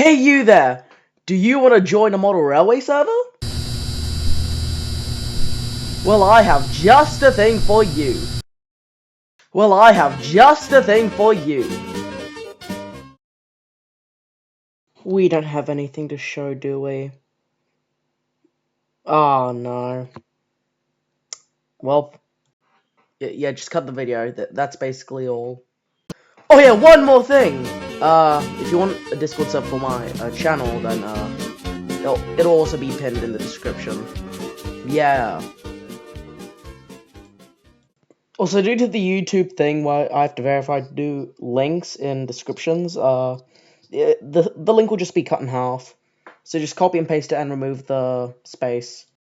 Hey you there! Do you want to join a model railway server? Well, I have just the thing for you. We don't have anything to show, do we? Oh no. Well, yeah, just cut the video. That's basically all. Oh yeah, one more thing! If you want a Discord sub for my channel, then it'll also be pinned in the description. Yeah. Also, due to the YouTube thing where I have to verify to do links in descriptions, the link will just be cut in half. So just copy and paste it and remove the space.